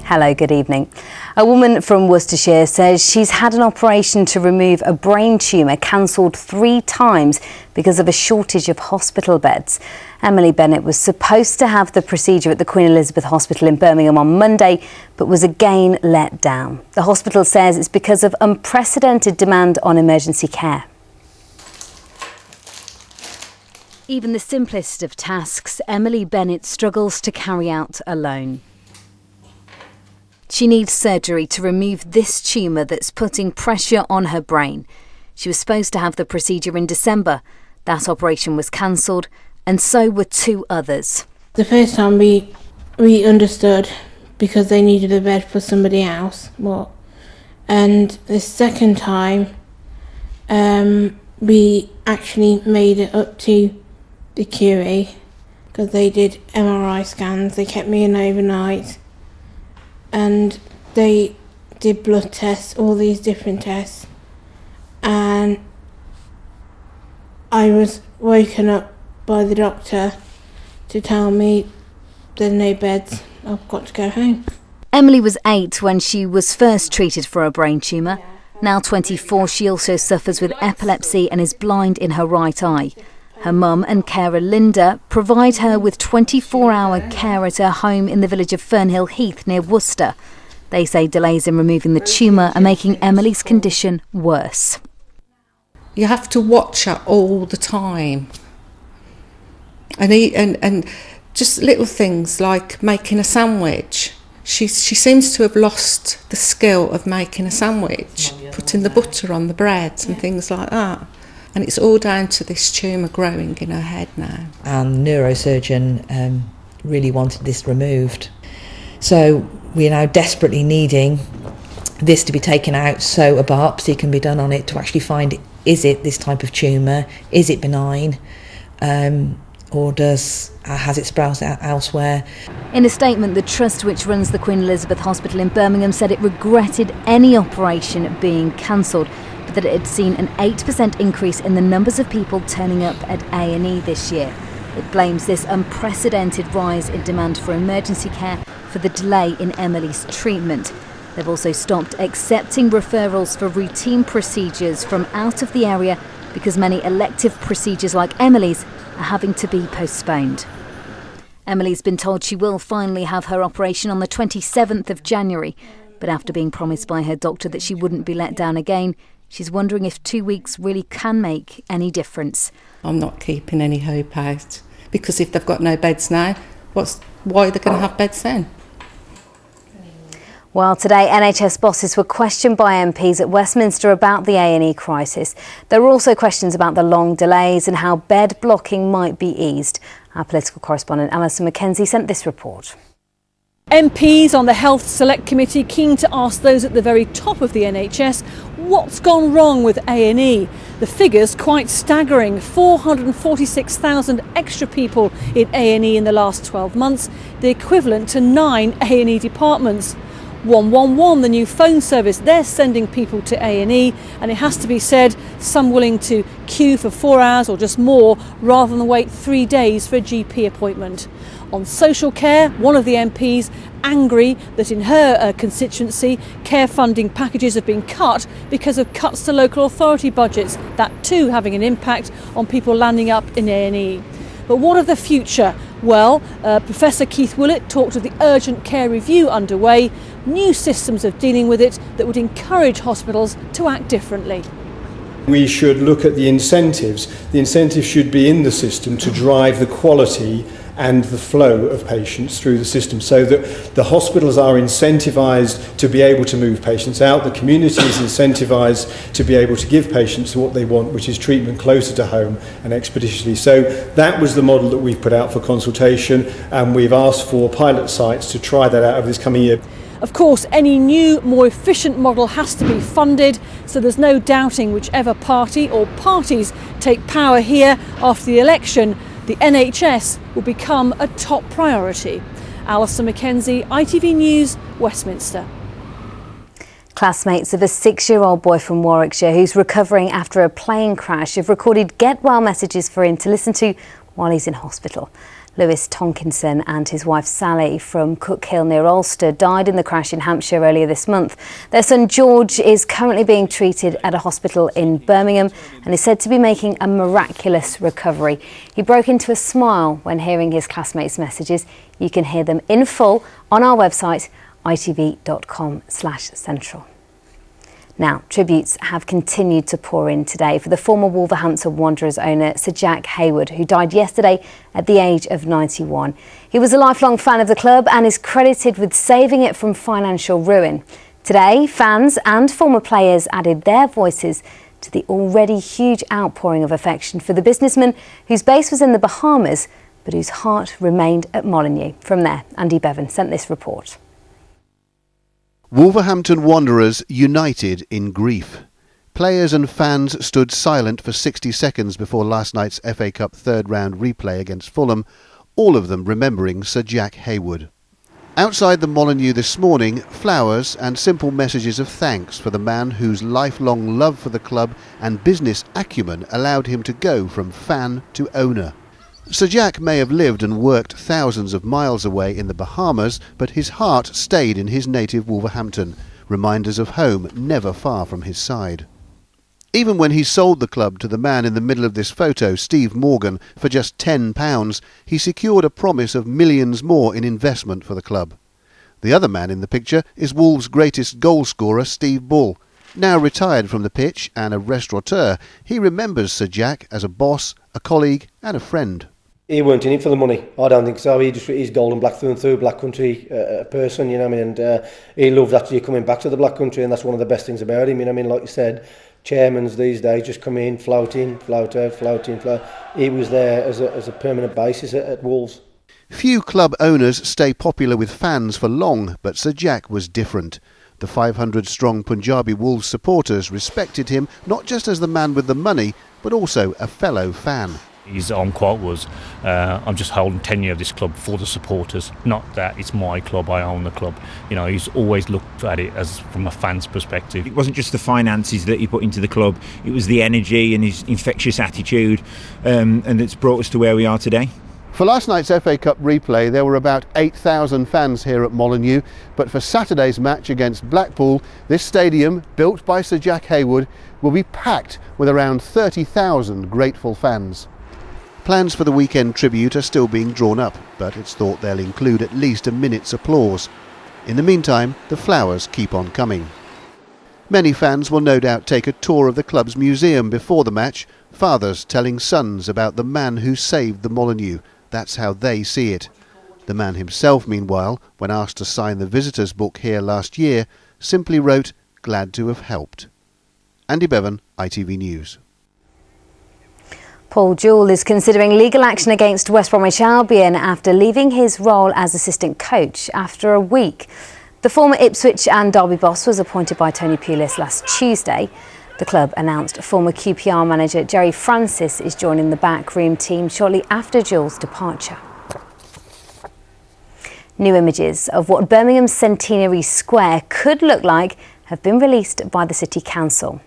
Hello, good evening. A woman from Worcestershire says she's had an operation to remove a brain tumour cancelled 3 times because of a shortage of hospital beds. Emily Bennett was supposed to have the procedure at the Queen Elizabeth Hospital in Birmingham on Monday, but was again let down. The hospital says it's because of unprecedented demand on emergency care. Even the simplest of tasks, Emily Bennett struggles to carry out alone. She needs surgery to remove this tumour that's putting pressure on her brain. She was supposed to have the procedure in December. That operation was cancelled, and so were 2 others. The first time we understood because they needed a bed for somebody else. And the second time we actually made it up to the QE because they did MRI scans. They kept me in overnight. And they did blood tests, all these different tests. And I was woken up by the doctor to tell me there's no beds, I've got to go home. Emily was 8 when she was first treated for a brain tumour. Now 24, she also suffers with epilepsy and is blind in her right eye. Her mum and carer Linda provide her with 24-hour care at her home in the village of Fernhill Heath near Worcester. They say delays in removing the tumour are making Emily's condition worse. You have to watch her all the time. And just little things like making a sandwich. She seems to have lost the skill of making a sandwich, putting the butter on the bread and things like that. And it's all down to this tumour growing in her head now. And the neurosurgeon really wanted this removed. So we're now desperately needing this to be taken out so a biopsy can be done on it to actually find, is it this type of tumour, is it benign, or has it sprouted out elsewhere? In a statement, the trust which runs the Queen Elizabeth Hospital in Birmingham said it regretted any operation being cancelled, but that it had seen an 8% increase in the numbers of people turning up at A&E this year. It blames this unprecedented rise in demand for emergency care for the delay in Emily's treatment. They've also stopped accepting referrals for routine procedures from out of the area because many elective procedures like Emily's are having to be postponed. Emily's been told she will finally have her operation on the 27th of January, but after being promised by her doctor that she wouldn't be let down again, she's wondering if 2 weeks really can make any difference. I'm not keeping any hope out, because if they've got no beds now, why are they going to have beds then? Well, today NHS bosses were questioned by MPs at Westminster about the A&E crisis. There were also questions about the long delays and how bed blocking might be eased. Our political correspondent Alison Mackenzie sent this report. MPs on the Health Select Committee keen to ask those at the very top of the NHS what's gone wrong with A&E. The figure's quite staggering: 446,000 extra people in A&E in the last 12 months, the equivalent to 9 A&E departments. 111, the new phone service, they're sending people to A&E, and it has to be said, some willing to queue for 4 hours or just more rather than wait 3 days for a GP appointment. On social care, one of the MPs angry that in her constituency care funding packages have been cut because of cuts to local authority budgets, that too having an impact on people landing up in A&E. But what of the future? Well, Professor Keith Willett talked of the urgent care review underway, new systems of dealing with it that would encourage hospitals to act differently. We should look at the incentives. The incentives should be in the system to drive the quality and the flow of patients through the system, so that the hospitals are incentivised to be able to move patients out, the community is incentivised to be able to give patients what they want, which is treatment closer to home and expeditiously. So that was the model that we put out for consultation, and we've asked for pilot sites to try that out over this coming year. Of course, any new, more efficient model has to be funded, so there's no doubting whichever party or parties take power here after the election, the NHS will become a top priority. Alison Mackenzie, ITV News, Westminster. Classmates of a 6-year-old boy from Warwickshire who's recovering after a plane crash have recorded get well messages for him to listen to while he's in hospital. Lewis Tonkinson and his wife Sally from Cookhill near Ulster died in the crash in Hampshire earlier this month. Their son George is currently being treated at a hospital in Birmingham and is said to be making a miraculous recovery. He broke into a smile when hearing his classmates' messages. You can hear them in full on our website itv.com/central. Now, tributes have continued to pour in today for the former Wolverhampton Wanderers owner Sir Jack Hayward, who died yesterday at the age of 91. He was a lifelong fan of the club and is credited with saving it from financial ruin. Today, fans and former players added their voices to the already huge outpouring of affection for the businessman whose base was in the Bahamas, but whose heart remained at Molineux. From there, Andy Bevan sent this report. Wolverhampton Wanderers united in grief. Players and fans stood silent for 60 seconds before last night's FA Cup third-round replay against Fulham, all of them remembering Sir Jack Hayward. Outside the Molineux this morning, flowers and simple messages of thanks for the man whose lifelong love for the club and business acumen allowed him to go from fan to owner. Sir Jack may have lived and worked thousands of miles away in the Bahamas, but his heart stayed in his native Wolverhampton, reminders of home never far from his side. Even when he sold the club to the man in the middle of this photo, Steve Morgan, for just £10, he secured a promise of millions more in investment for the club. The other man in the picture is Wolves' greatest goal scorer, Steve Bull. Now retired from the pitch and a restaurateur, he remembers Sir Jack as a boss, a colleague and a friend. He weren't in it for the money. I don't think so. He's gold and black through and through, black country person, you know what I mean? And he loved actually coming back to the black country, and that's one of the best things about him, you know what I mean? Like you said, chairmans these days just come in, float in, float out, float in, float. He was there as a permanent basis at Wolves. Few club owners stay popular with fans for long, but Sir Jack was different. The 500-strong Punjabi Wolves supporters respected him not just as the man with the money, but also a fellow fan. His own quote was, I'm just holding tenure of this club for the supporters, not that it's my club, I own the club. You know, he's always looked at it as from a fan's perspective. It wasn't just the finances that he put into the club, it was the energy and his infectious attitude, and it's brought us to where we are today. For last night's FA Cup replay, there were about 8,000 fans here at Molineux, but for Saturday's match against Blackpool, this stadium, built by Sir Jack Hayward, will be packed with around 30,000 grateful fans. Plans for the weekend tribute are still being drawn up, but it's thought they'll include at least a minute's applause. In the meantime, the flowers keep on coming. Many fans will no doubt take a tour of the club's museum before the match, fathers telling sons about the man who saved the Molineux. That's how they see it. The man himself, meanwhile, when asked to sign the visitors' book here last year, simply wrote, "Glad to have helped." Andy Bevan, ITV News. Paul Jewell is considering legal action against West Bromwich Albion after leaving his role as assistant coach after a week. The former Ipswich and Derby boss was appointed by Tony Pulis last Tuesday. The club announced former QPR manager Jerry Francis is joining the backroom team shortly after Jewell's departure. New images of what Birmingham's Centenary Square could look like have been released by the City Council.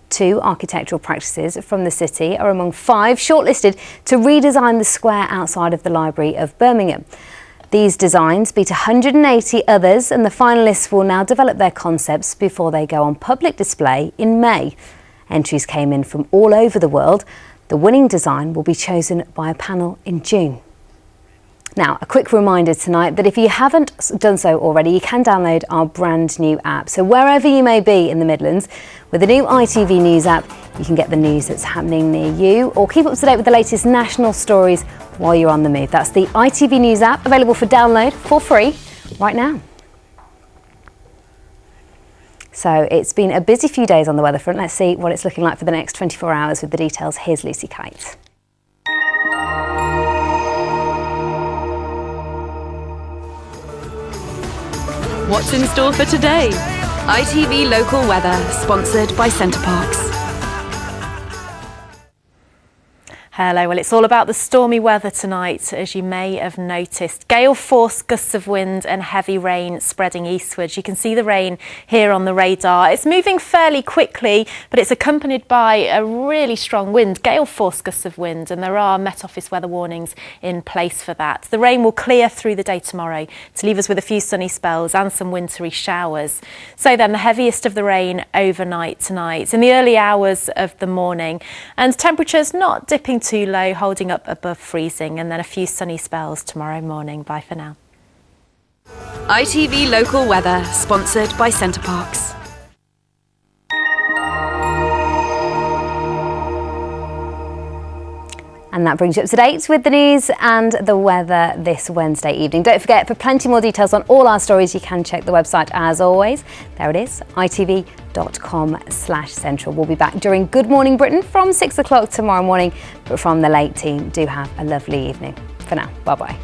2 architectural practices from the city are among 5 shortlisted to redesign the square outside of the Library of Birmingham. These designs beat 180 others, and the finalists will now develop their concepts before they go on public display in May. Entries came in from all over the world. The winning design will be chosen by a panel in June. Now, a quick reminder tonight that if you haven't done so already, you can download our brand new app. So wherever you may be in the Midlands, with the new ITV News app, you can get the news that's happening near you or keep up to date with the latest national stories while you're on the move. That's the ITV News app, available for download for free right now. So it's been a busy few days on the weather front. Let's see what it's looking like for the next 24 hours with the details. Here's Lucy Kite. What's in store for today? ITV Local Weather, sponsored by Centre Parks. Hello, well it's all about the stormy weather tonight, as you may have noticed. Gale force gusts of wind and heavy rain spreading eastwards. You can see the rain here on the radar. It's moving fairly quickly, but it's accompanied by a really strong wind, gale force gusts of wind, and there are Met Office weather warnings in place for that. The rain will clear through the day tomorrow to leave us with a few sunny spells and some wintry showers. So then the heaviest of the rain overnight tonight, in the early hours of the morning, and temperatures not dipping too low, holding up above freezing, and then a few sunny spells tomorrow morning. Bye for now. ITV Local Weather, sponsored by Centre Parks. And that brings you up to date with the news and the weather this Wednesday evening. Don't forget, for plenty more details on all our stories, you can check the website as always. There it is, itv.com/central. We'll be back during Good Morning Britain from 6 o'clock tomorrow morning. But from the late team, do have a lovely evening. For now, bye-bye.